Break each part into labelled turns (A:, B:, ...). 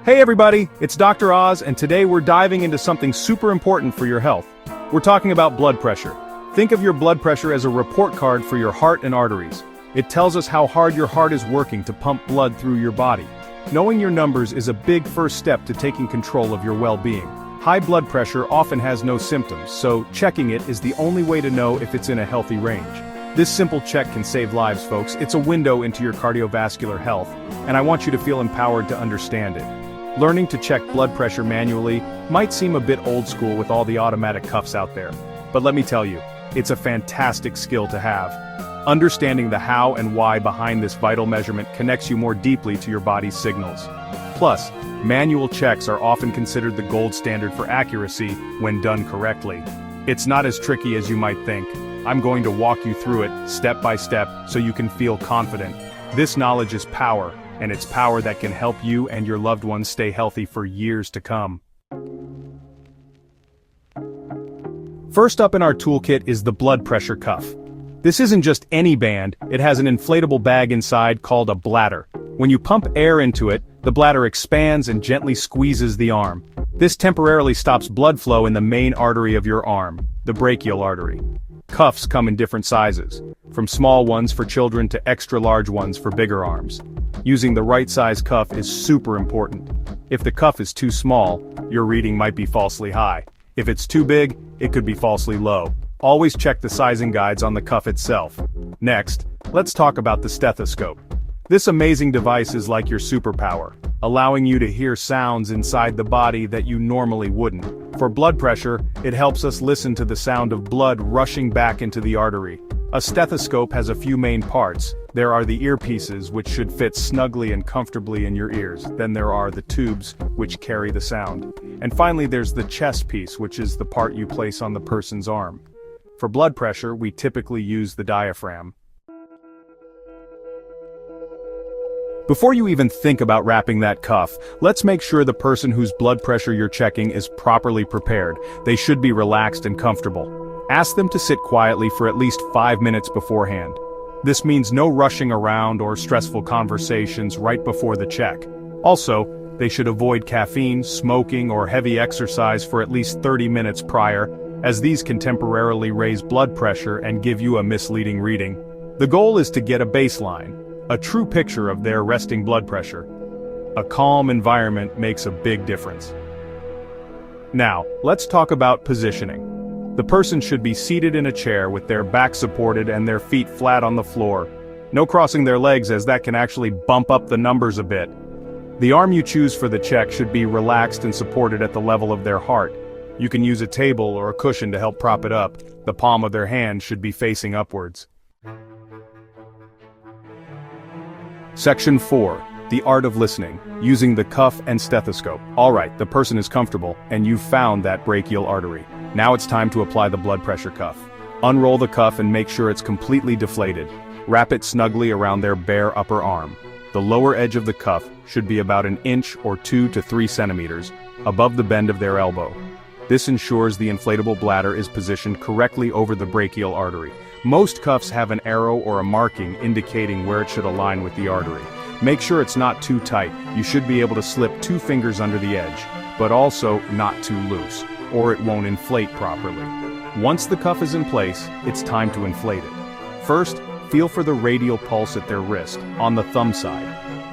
A: Hey everybody, it's Dr. Oz, and today we're diving into something super important for your health. We're talking about blood pressure. Think of your blood pressure as a report card for your heart and arteries. It tells us how hard your heart is working to pump blood through your body. Knowing your numbers is a big first step to taking control of your well-being. High blood pressure often has no symptoms, so checking it is the only way to know if it's in a healthy range. This simple check can save lives, folks. It's a window into your cardiovascular health, and I want you to feel empowered to understand it. Learning to check blood pressure manually might seem a bit old school with all the automatic cuffs out there, but let me tell you, it's a fantastic skill to have. Understanding the how and why behind this vital measurement connects you more deeply to your body's signals. Plus, manual checks are often considered the gold standard for accuracy when done correctly. It's not as tricky as you might think. I'm going to walk you through it step by step so you can feel confident. This knowledge is power, and it's power that can help you and your loved ones stay healthy for years to come. First up in our toolkit is the blood pressure cuff. This isn't just any band, it has an inflatable bag inside called a bladder. When you pump air into it, the bladder expands and gently squeezes the arm. This temporarily stops blood flow in the main artery of your arm, the brachial artery. Cuffs come in different sizes, from small ones for children to extra large ones for bigger arms. Using the right size cuff is super important. If the cuff is too small, your reading might be falsely high. If it's too big, it could be falsely low. Always check the sizing guides on the cuff itself. Next, let's talk about the stethoscope. This amazing device is like your superpower, allowing you to hear sounds inside the body that you normally wouldn't. For blood pressure, it helps us listen to the sound of blood rushing back into the artery. A stethoscope has a few main parts. There are the earpieces, which should fit snugly and comfortably in your ears. Then there are the tubes, which carry the sound. And finally there's the chest piece, which is the part you place on the person's arm. For blood pressure, we typically use the diaphragm. Before you even think about wrapping that cuff, let's make sure the person whose blood pressure you're checking is properly prepared. They should be relaxed and comfortable. Ask them to sit quietly for at least 5 minutes beforehand. This means no rushing around or stressful conversations right before the check. Also, they should avoid caffeine, smoking, or heavy exercise for at least 30 minutes prior, as these can temporarily raise blood pressure and give you a misleading reading. The goal is to get a baseline, a true picture of their resting blood pressure. A calm environment makes a big difference. Now, let's talk about positioning. The person should be seated in a chair with their back supported and their feet flat on the floor. No crossing their legs, as that can actually bump up the numbers a bit. The arm you choose for the check should be relaxed and supported at the level of their heart. You can use a table or a cushion to help prop it up. The palm of their hand should be facing upwards. Section 4. The art of listening, using the cuff and stethoscope. Alright, the person is comfortable, and you've found that brachial artery. Now it's time to apply the blood pressure cuff. Unroll the cuff and make sure it's completely deflated. Wrap it snugly around their bare upper arm. The lower edge of the cuff should be about an inch or 2 to 3 centimeters above the bend of their elbow. This ensures the inflatable bladder is positioned correctly over the brachial artery. Most cuffs have an arrow or a marking indicating where it should align with the artery. Make sure it's not too tight. You should be able to slip 2 fingers under the edge, but also not too loose, or it won't inflate properly. Once the cuff is in place, it's time to inflate it. First, feel for the radial pulse at their wrist, on the thumb side.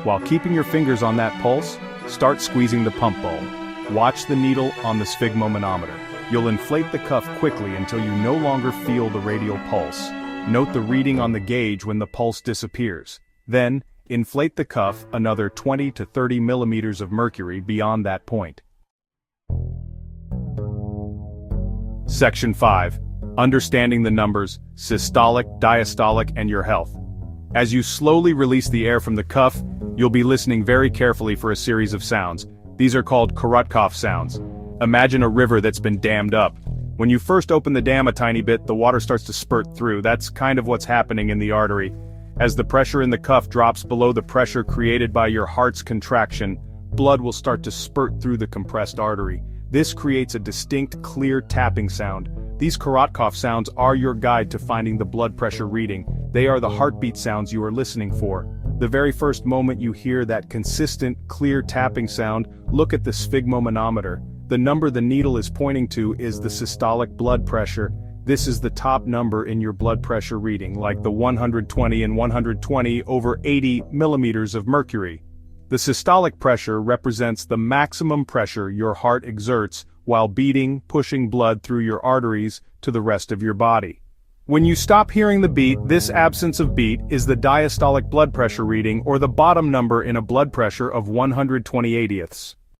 A: While keeping your fingers on that pulse, start squeezing the pump bulb. Watch the needle on the sphygmomanometer. You'll inflate the cuff quickly until you no longer feel the radial pulse. Note the reading on the gauge when the pulse disappears. Then, inflate the cuff another 20 to 30 millimeters of mercury beyond that point. Section 5. Understanding the numbers, systolic, diastolic, and your health. As you slowly release the air from the cuff, you'll be listening very carefully for a series of sounds. These are called Korotkov sounds. Imagine a river that's been dammed up. When you first open the dam a tiny bit, the water starts to spurt through. That's kind of what's happening in the artery. As the pressure in the cuff drops below the pressure created by your heart's contraction, blood will start to spurt through the compressed artery. This creates a distinct, clear tapping sound. These Korotkov sounds are your guide to finding the blood pressure reading. They are the heartbeat sounds you are listening for. The very first moment you hear that consistent, clear tapping sound, look at the sphygmomanometer. The number the needle is pointing to is the systolic blood pressure. This is the top number in your blood pressure reading, like the 120 and 120 over 80 millimeters of mercury. The systolic pressure represents the maximum pressure your heart exerts while beating, pushing blood through your arteries to the rest of your body. When you stop hearing the beat, this absence of beat is the diastolic blood pressure reading, or the bottom number in a blood pressure of 120/80ths.